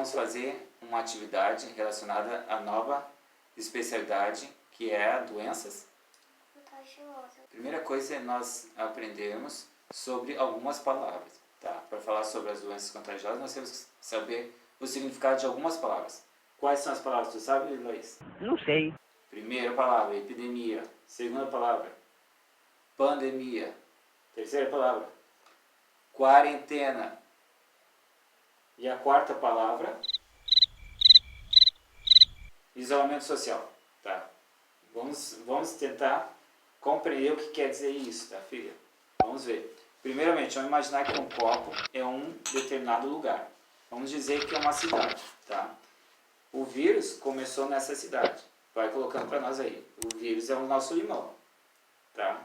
vamos fazer uma atividade relacionada à nova especialidade, que é doenças. Primeira coisa é nós aprendermos sobre algumas palavras, tá? Para falar sobre as doenças contagiosas, nós temos que saber o significado de algumas palavras. Quais são as palavras? Tu sabe, Luiz? Não sei. Primeira palavra, epidemia. Segunda palavra, pandemia. Terceira palavra, quarentena. E a quarta palavra, isolamento social, tá? Vamos tentar compreender o que quer dizer isso, tá, filha? Vamos ver. Primeiramente, vamos imaginar que um copo é um determinado lugar. Vamos dizer que é uma cidade, tá? O vírus começou nessa cidade. Vai colocando para nós aí. O vírus é o nosso limão, tá?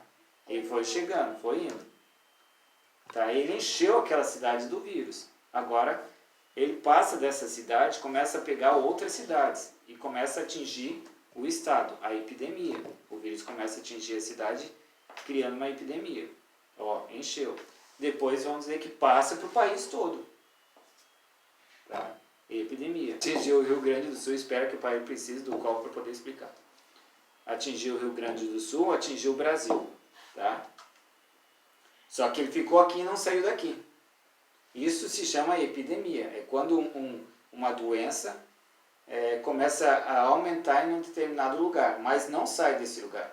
Ele foi chegando, foi indo. Tá? Ele encheu aquela cidade do vírus. Agora, ele passa dessa cidade, começa a pegar outras cidades e começa a atingir o estado, a epidemia. O vírus começa a atingir a cidade, criando uma epidemia. Ó, encheu. Depois vamos dizer que passa para o país todo. Tá? Epidemia. Atingiu o Rio Grande do Sul, espero que o pai precise do copo para poder explicar. Atingiu o Rio Grande do Sul, atingiu o Brasil. Tá? Só que ele ficou aqui e não saiu daqui. Isso se chama epidemia. É quando uma doença começa a aumentar em um determinado lugar, mas não sai desse lugar.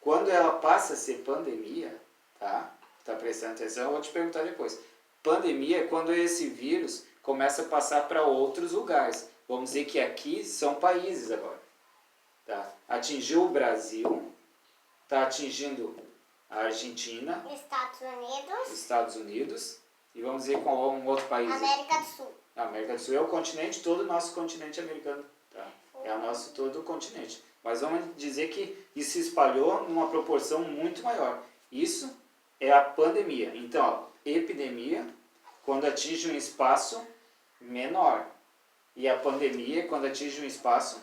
Quando ela passa a ser pandemia, tá? Tá prestando atenção? Eu vou te perguntar depois. Pandemia é quando esse vírus começa a passar para outros lugares. Vamos dizer que aqui são países agora. Tá? Atingiu o Brasil, está atingindo a Argentina, Estados Unidos, e vamos dizer qual um outro país. América do Sul. A América do Sul é o continente, todo o nosso continente americano. Tá? É o nosso todo o continente. Mas vamos dizer que isso se espalhou numa proporção muito maior. Isso é a pandemia. Então, ó, epidemia, quando atinge um espaço menor. E a pandemia, quando atinge um espaço,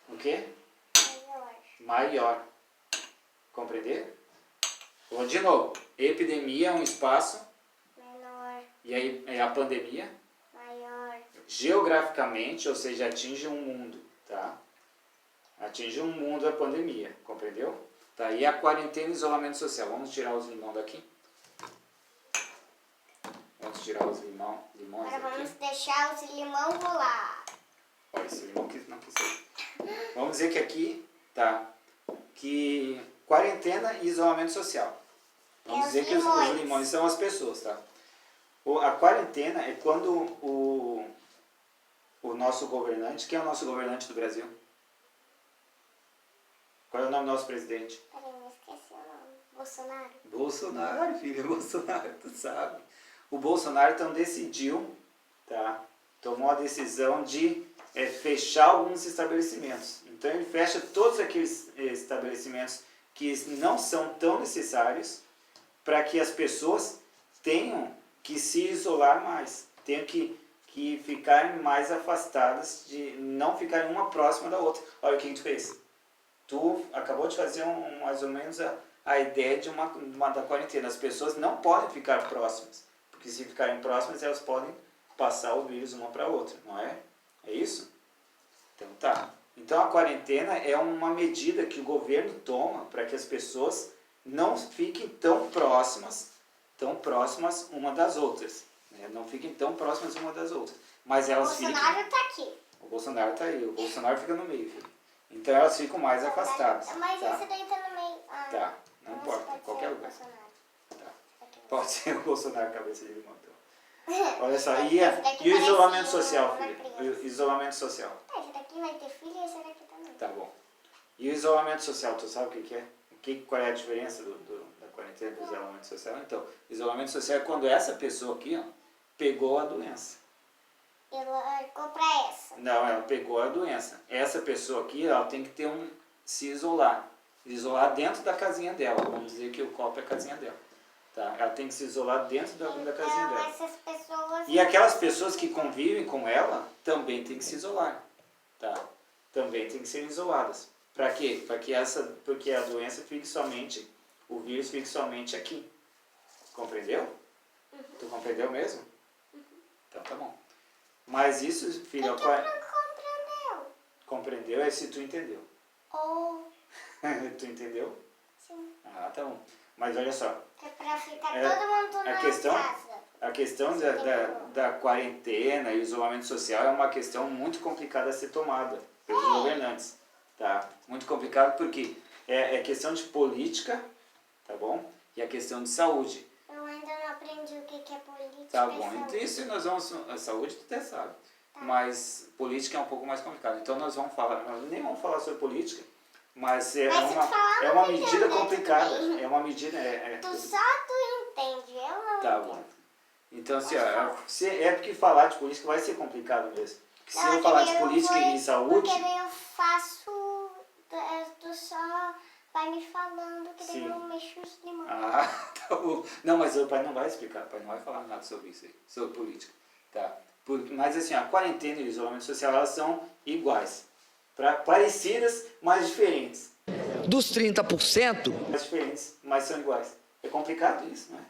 o quê? Maior. Compreender? Vou de novo. Epidemia é um espaço Menor. e aí é a pandemia Maior. geograficamente, ou seja, atinge um mundo, tá? Atinge um mundo a pandemia, compreendeu? Tá, e a quarentena e isolamento social. Vamos tirar os limões daqui? Vamos tirar os limões Agora vamos daqui. deixar os limão rolar. Olha, esse limão que não quis sair. Vamos dizer que aqui, tá, que quarentena e isolamento social. Vamos dizer que os limões são as pessoas, tá? A quarentena é quando o nosso governante, quem é o nosso governante do Brasil? Qual é o nome do nosso presidente? Peraí, eu esqueci o nome. Bolsonaro. Bolsonaro, filho, Bolsonaro, tu sabe. O Bolsonaro então decidiu, tá? Tomou a decisão de fechar alguns estabelecimentos. Então ele fecha todos aqueles estabelecimentos que não são tão necessários para que as pessoas tenham que se isolar mais, tenham que ficarem mais afastadas, de não ficarem uma próxima da outra. Olha o que tu fez. Tu acabou de fazer mais ou menos a ideia de uma da quarentena. As pessoas não podem ficar próximas, porque se ficarem próximas elas podem passar o vírus uma para a outra, não é? É isso? Então tá. Então a quarentena é uma medida que o governo toma para que as pessoas não fiquem tão próximas uma das outras. Né? Não fiquem tão próximas uma das outras. Mas elas O Bolsonaro está aqui. O Bolsonaro está aí. O Bolsonaro fica no meio, filho. Então elas ficam mais afastadas. Mas tá? esse daí tá no meio. Ah, Tá, não então importa, pode em qualquer ser o lugar. Bolsonaro. Tá. Pode ser o Bolsonaro, cabeça de limão. Olha só, Esse e daqui o isolamento parece social, uma filho? criança. O isolamento social. Esse daqui vai ter filho e esse daqui também. Tá bom. E o isolamento social, tu sabe o que é? Qual é a diferença da quarentena e do isolamento social? Então, isolamento social é quando essa pessoa aqui, ó, pegou a doença. Ele largou pra essa. Não, ela pegou a doença. Essa pessoa aqui, ela tem que ter se isolar. Isolar dentro da casinha dela. Vamos dizer que o copo é a casinha dela. Tá? Ela tem que se isolar dentro da casinha Então, dela. essas pessoas... E aquelas pessoas que convivem com ela também tem que se isolar. Tá? Também tem que ser isoladas. Para quê? Porque a doença fique somente, o vírus fique somente aqui. Compreendeu? Tu compreendeu mesmo? Então tá bom. Mas Mas isso, filha, que não compreendeu? compreendeu é se tu entendeu. Ou, Tu entendeu? sim, Ah, tá bom. Mas olha só, que é pra ficar É, todo mundo a na questão- casa. a questão da quarentena e isolamento social é uma questão muito complicada a ser tomada pelos governantes, tá? Muito complicado porque é questão de política, tá bom? E a questão de saúde, Eu ainda não aprendi o que é política tá e bom? Então saúde. isso nós vamos, a saúde tu até sabe, Tá. mas política é um pouco mais complicado. Então nós nem vamos falar sobre política, mas é Mas se tu falar, é eu uma vou medida entender, complicada, tudo bem. é uma medida, Só tu entende, eu não tá entendo. bom. Então, assim, Pode ó, falar. é porque falar de política vai ser complicado mesmo. Se Não, eu falar porque de daí política e saúde, Porque daí eu faço, tu só vai me falando que daí Sim. eu mexo os limões. tá bom. Não, mas o pai não vai explicar, o pai não vai falar nada sobre isso aí, sobre política, tá? Mas assim, a quarentena e o isolamento social, elas são iguais, parecidas, mas diferentes. Dos 30%, Mais diferentes, mas são iguais. É complicado isso, né?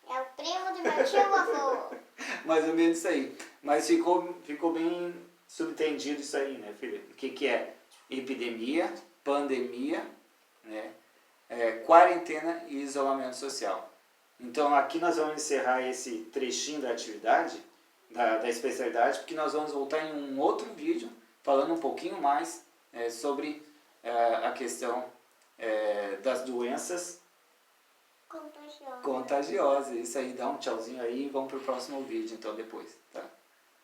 É o primo do meu tio avô. Mais ou menos isso aí. Mas ficou bem subentendido isso aí, né, filha? O que é epidemia, pandemia, né? Quarentena e isolamento social. Então aqui nós vamos encerrar esse trechinho da atividade, da especialidade, porque nós vamos voltar em um outro vídeo falando um pouquinho mais sobre a questão das doenças Contagioso. contagiosas. Isso aí, dá um tchauzinho aí e vamos pro próximo vídeo então depois, tá?